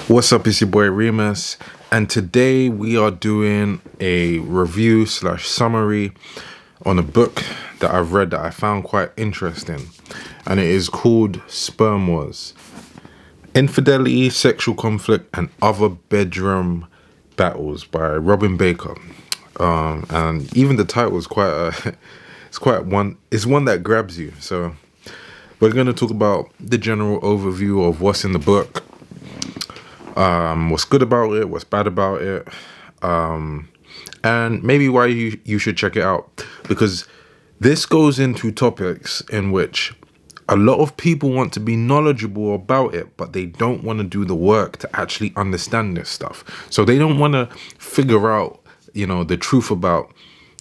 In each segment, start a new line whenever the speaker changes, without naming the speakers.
What's up, it's your boy Reemus, and today we are doing a review slash summary on a book that I've read that I found quite interesting, and it is called Sperm Wars: Infidelity, Sexual Conflict, and Other Bedroom Battles by Robin Baker. And even the title is quite it's one that grabs you. So we're going to talk about the general overview of what's in the book, what's good about it, what's bad about it, and maybe why you should check it out. Because this goes into topics in which a lot of people want to be knowledgeable about it, but they don't want to do the work to actually understand this stuff. So they don't want to figure out, the truth about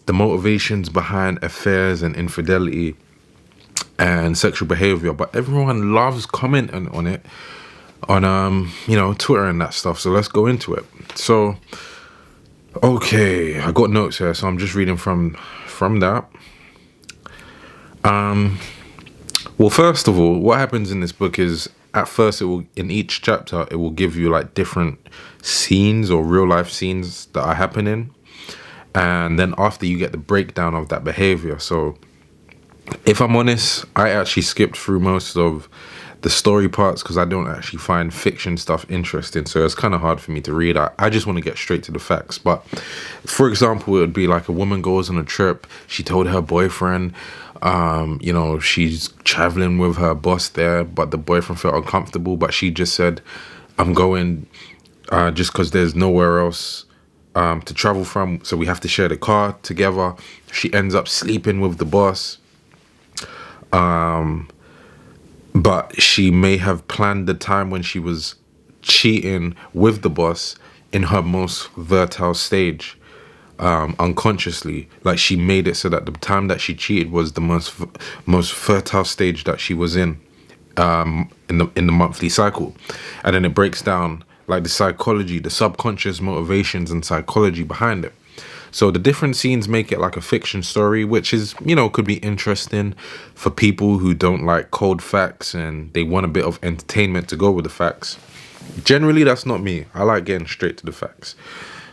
the motivations behind affairs and infidelity and sexual behavior. But everyone loves commenting on it on Twitter and that stuff. So let's go into it. So okay, I got notes here, so I'm just reading from that. Well, first of all, what happens in this book is, at first, in each chapter it will give you like different scenes or real life scenes that are happening, and then after you get the breakdown of that behavior. So if I'm honest, I actually skipped through most of the story parts because I don't actually find fiction stuff interesting. So it's kind of hard for me to read. I just want to get straight to the facts. But for example, it would be like a woman goes on a trip. She told her boyfriend, she's traveling with her boss there, but the boyfriend felt uncomfortable. But she just said, I'm going just because there's nowhere else to travel from. So we have to share the car together. She ends up sleeping with the boss. But she may have planned the time when she was cheating with the boss in her most fertile stage, unconsciously. Like, she made it so that the time that she cheated was the most fertile stage that she was in the monthly cycle. And then it breaks down like the psychology, the subconscious motivations and psychology behind it. So the different scenes make it like a fiction story, which is, could be interesting for people who don't like cold facts and they want a bit of entertainment to go with the facts. Generally, that's not me. I like getting straight to the facts.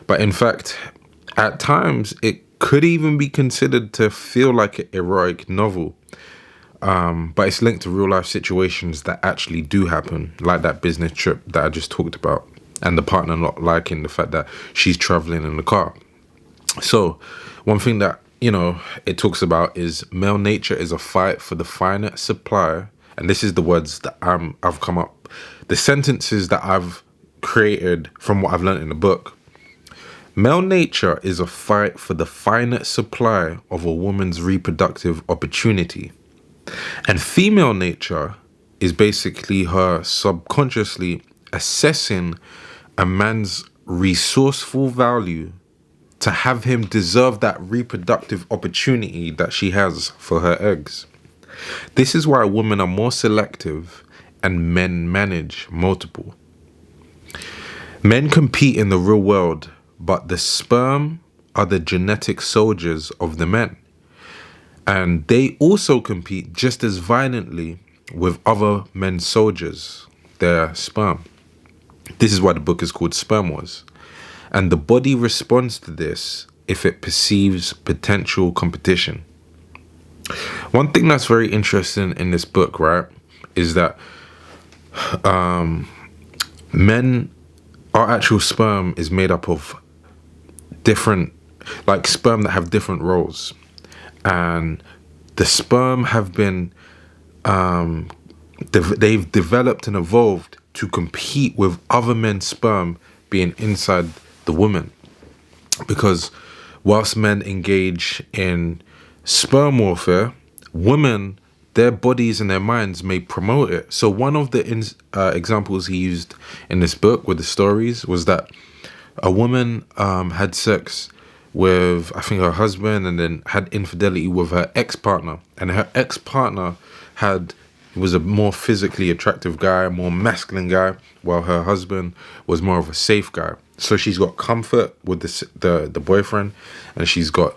But in fact, at times, it could even be considered to feel like an erotic novel. But it's linked to real life situations that actually do happen, like that business trip that I just talked about, and the partner not liking the fact that she's traveling in the car. So one thing that, it talks about is male nature is a fight for the finite supply. And this is the words that I've come up, the sentences that I've created from what I've learned in the book. Male nature is a fight for the finite supply of a woman's reproductive opportunity. And female nature is basically her subconsciously assessing a man's resourceful value to have him deserve that reproductive opportunity that she has for her eggs. This is why women are more selective and men manage multiple. Men compete in the real world, but the sperm are the genetic soldiers of the men. And they also compete just as violently with other men's soldiers, their sperm. This is why the book is called Sperm Wars. And the body responds to this if it perceives potential competition. One thing that's very interesting in this book, right, is that our actual sperm is made up of different, like sperm that have different roles. And the sperm have been, they've developed and evolved to compete with other men's sperm being inside the woman. Because whilst men engage in sperm warfare, women, their bodies and their minds may promote it. So one of the examples he used in this book with the stories was that a woman had sex with, I think, her husband, and then had infidelity with her ex-partner. And her ex-partner was a more physically attractive guy, a more masculine guy, while her husband was more of a safe guy. So she's got comfort with the boyfriend, and she's got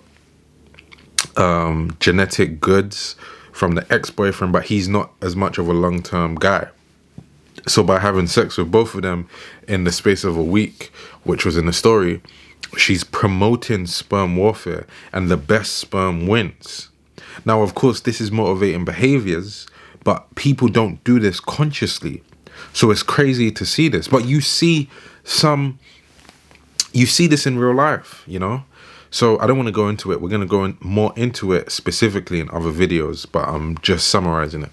genetic goods from the ex-boyfriend, but he's not as much of a long-term guy. So by having sex with both of them in the space of a week, which was in the story, she's promoting sperm warfare, and the best sperm wins. Now, of course, this is motivating behaviors, but people don't do this consciously. So it's crazy to see this. But you see this in real life, you know? So I don't want to go into it. We're going to go more into it specifically in other videos, but I'm just summarizing it.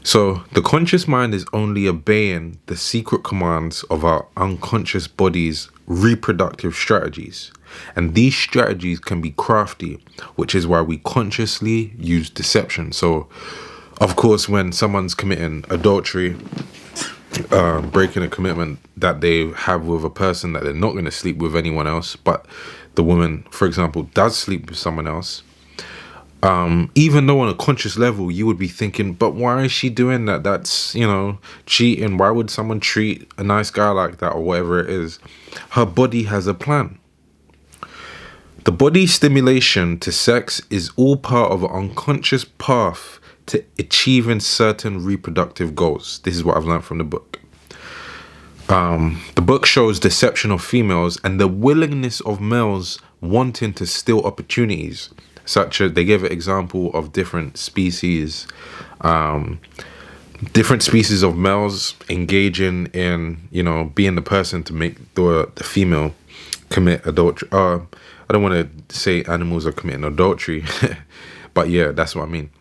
So the conscious mind is only obeying the secret commands of our unconscious body's reproductive strategies. And these strategies can be crafty, which is why we consciously use deception. So, of course, when someone's committing adultery, breaking a commitment that they have with a person, that they're not going to sleep with anyone else, but the woman, for example, does sleep with someone else, even though on a conscious level you would be thinking, but why is she doing that? That's, you know, cheating. Why would someone treat a nice guy like that, or whatever it is? Her body has a plan. The body stimulation to sex is all part of an unconscious path to achieving certain reproductive goals. This is what I've learned from the book. The book shows deception of females and the willingness of males wanting to steal opportunities. Such as, they give an example of different species of males engaging in, you know, being the person to make the female commit adultery. I don't want to say animals are committing adultery, but yeah, that's what I mean.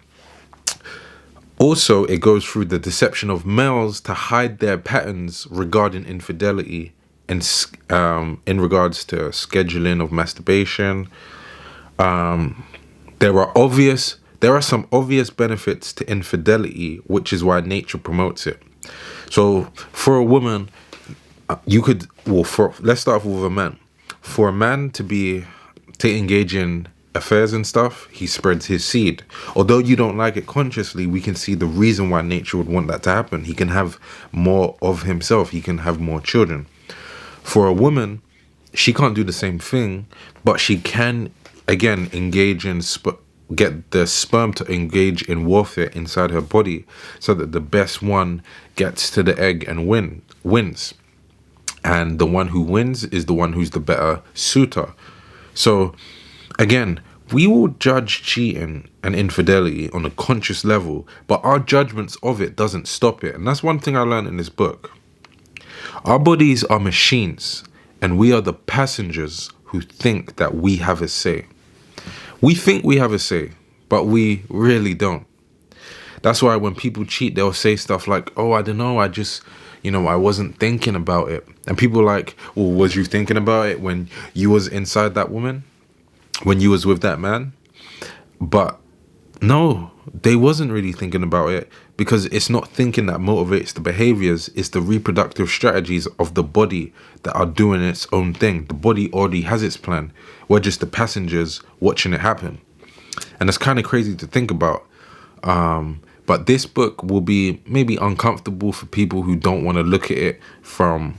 Also, it goes through the deception of males to hide their patterns regarding infidelity and in regards to scheduling of masturbation. There are some obvious benefits to infidelity, which is why nature promotes it. So for a woman, let's start off with a man. For a man to engage in affairs and stuff, he spreads his seed. Although you don't like it consciously, we can see the reason why nature would want that to happen. He can have more of himself. He can have more children. For a woman, she can't do the same thing, but she can, again, engage in get the sperm to engage in warfare inside her body, so that the best one gets to the egg and wins. And the one who wins is the one who's the better suitor. So again, we will judge cheating and infidelity on a conscious level, but our judgments of it doesn't stop it. And that's one thing I learned in this book. Our bodies are machines, and we are the passengers who think that we have a say. We think we have a say, but we really don't. That's why when people cheat, they'll say stuff like, oh, I don't know, I wasn't thinking about it. And people are like, well, was you thinking about it when you was inside that woman? When you was with that man? But no, they wasn't really thinking about it, because it's not thinking that motivates the behaviors. It's the reproductive strategies of the body that are doing its own thing. The body already has its plan. We're just the passengers watching it happen. And it's kind of crazy to think about. But this book will be maybe uncomfortable for people who don't want to look at it from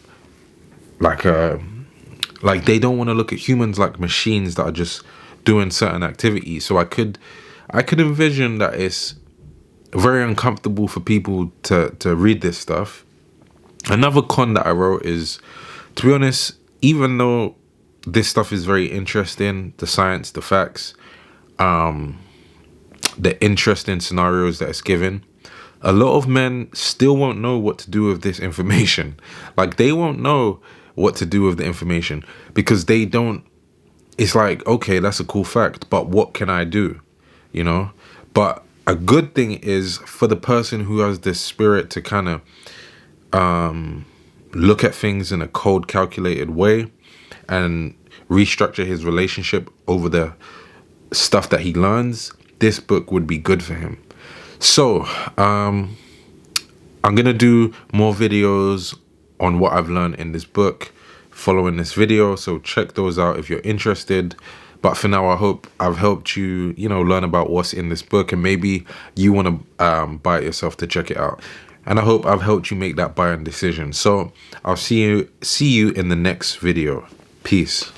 like they don't want to look at humans like machines that are just doing certain activities. So I could envision that it's very uncomfortable for people to read this stuff. Another con that I wrote is, to be honest, even though this stuff is very interesting, the science, the facts, the interesting scenarios that it's given, a lot of men still won't know what to do with this information. Like, they won't know what to do with the information, because they don't, it's like, okay, that's a cool fact, but what can I do? You know? But a good thing is for the person who has this spirit to kind of look at things in a cold, calculated way and restructure his relationship over the stuff that he learns, this book would be good for him. So I'm gonna do more videos on what I've learned in this book following this video, so check those out if you're interested. But for now, I hope I've helped you, learn about what's in this book, and maybe you want to buy it yourself to check it out. And I hope I've helped you make that buying decision. So I'll see you in the next video. Peace.